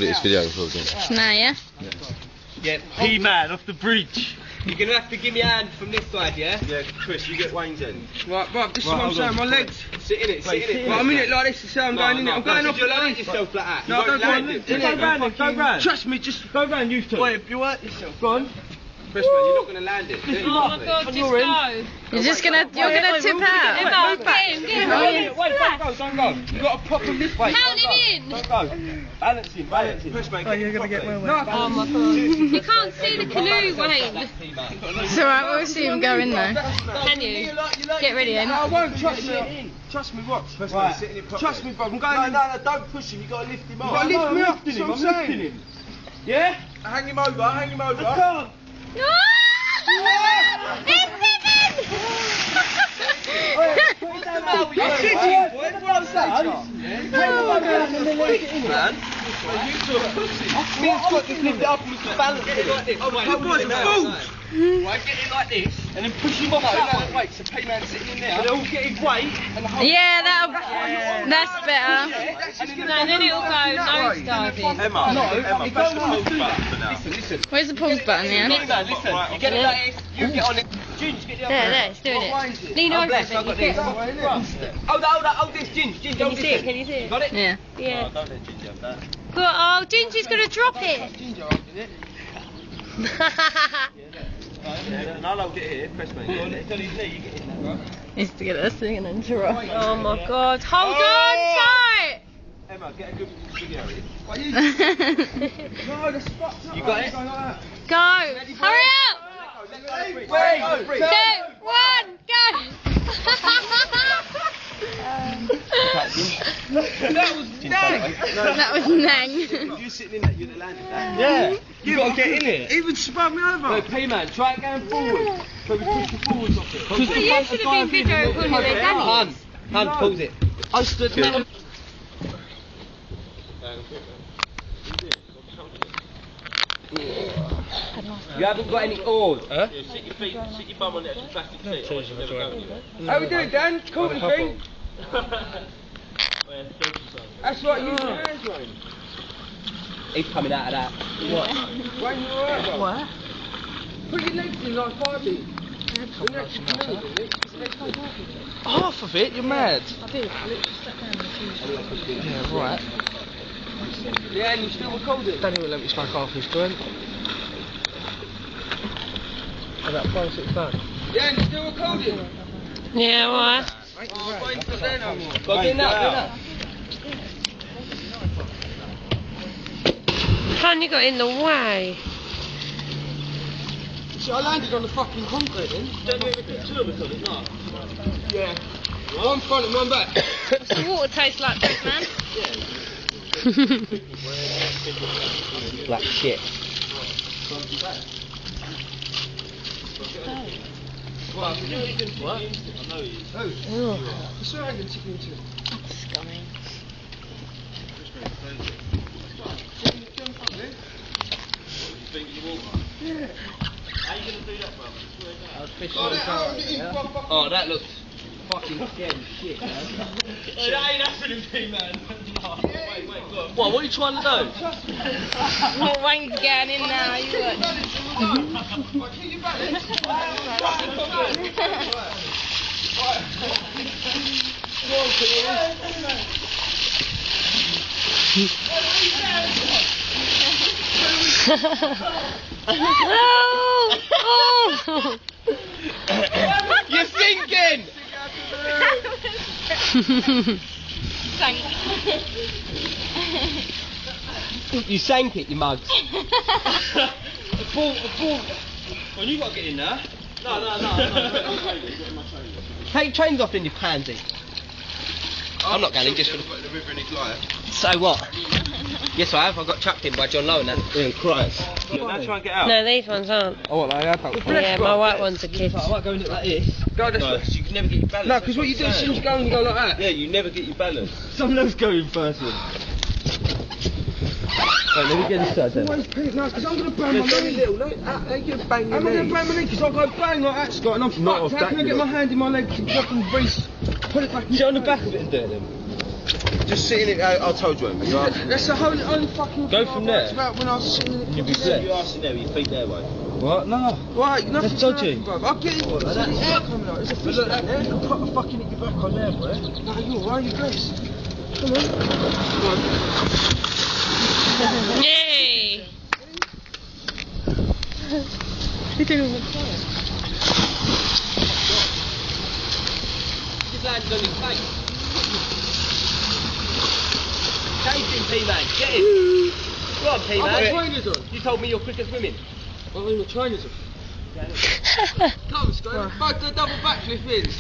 This video recording. Nah, yeah? Yeah, P-Man off the bridge. You're going to have to give me a hand from this side, yeah? Yeah, Chris, you get Wayne's end. Right, this is what I'm saying, my legs. Sit in it. Right, I'm in it like this, you see I'm going in it. I'm going off like yourself like that. No, don't go round. Trust me, just go round, you two. Wait, you work yourself. Go on. Chris, man, you're not going to land it. Oh my god, just go. You're gonna tip out. Emma, get him. Wait, don't go. You got a proper lift. Wait, Count him in. Don't go. Balance him. Chris, mate, you're going to get well. Oh my god. You can't see the canoe, Wayne. It's alright, we'll see him go in though. Can you? Get ready in. No, I won't, trust me. Trust me, what? Trust me, bro, I'm going in. No, don't push him, you got to lift him up. You got to lift me up, that's what I'm saying. Yeah? Hang him over. I can't. No! It's Right, get it like this, and then push him off that way. So P-Man sitting in there. And they'll get his weight. yeah, that's better. No, then it'll go nose diving. Emma, press the pause button for now. Listen. Where's the pause button, yeah? Listen, you get it like this, you get on it. Ginge, get the other There, it's doing it. Lean over a bit, you get Hold this, Ginge, Can you see it? Can you see it? Got it? Yeah. Yeah. Don't let Ginger have that. Oh, Ginger's going to drop it. And I'll hold it here, press me. Go on, it's on his knee, you get in there, right? Needs to get us singing and to rock. Oh my god. Hold on tight. Emma, get a good video here. No, the spot's not. You got it? Go. Hurry up. 3, 2, 1, Go. That was Nang. If you're sitting in that, you'd have landed that. Yeah. You got to get in it. Even spun me over. No, P-Man, try it going forward. So we push you forwards off it. Well, you should have been video recording their nannies. Hand, pulls it. I stood there. You haven't got any oars. Huh? Yeah, sit your bum on the actual plastic seat. How we do it, Dan? Caught the thing. That's right, use your hands, Wayne. He's coming out of that. What? Wayne, you alright, bro? What? Put your legs in like 5 feet. Half of it? You're mad. I did. I literally sat down and Yeah, right. Yeah, and you still recording? Danny will let me smoke half his joint. About 5 or 6 times. Yeah, and you still recording? Yeah, why? Wayne's not there no more. Go get that. Can you got in the way? See, I landed on the fucking concrete then. Don't you ever put 2 of us on it, no? Yeah. One front and one back. What's the water taste like, Chris, man? Black shit. What? I know he is. I swear I can tip into it. Scummy. You think you walk? Yeah. How are you going to do that, brother? Oh, that looks fucking scary shit, man. That ain't happening, P-Man. Wait, go on. What are you trying to do? Well, Wayne's getting in now, you watch. Oh! You're sinking! You sank it, you mugs. A ball. Well, you got to get in there. No. Take your trains off then, you pansy. I'm not going in just for the river in his life. So what? Yes, I have. I got chucked in by John Lowe and that. Yeah, Christ. Now try and get out. No, these ones aren't. Oh, what, like that? Yeah, my white ones are kids. I might go in it like this. Go this way. You can never get your balance. No, because what you do as soon as you go and you go like that. Yeah, you never get your balance. Someone else go in first then. Right, let me get this side then. No, because I'm going to bang my leg. I'm going to bang my leg because I'll go bang like that, Scott, and I'm fucked. How can I get my hand in my leg to fucking brace? Put it back. Sit on the back of it and do it then. Just sitting in it, I told you, you are. That's the whole fucking Go from there. about when I was sitting in the You'll be kitchen. flat. You are sitting there with your feet there, mate. What? No. Right, nothing's That's dodgy. gonna happen, bruv. I'll get it. There's only air coming out. There's a fish down there. You put a fucking hit your back on there, boy. No, you're right, you're blessed. Come on. Come on. Yay! You're doing the fire. Just landed on his face. Chase him, P-Man. Get him. Go on, I've got P-Man. trainers on. You told me you're quick at swimming. I've got trainers on. Come, Scott. Fuck the double backflip in.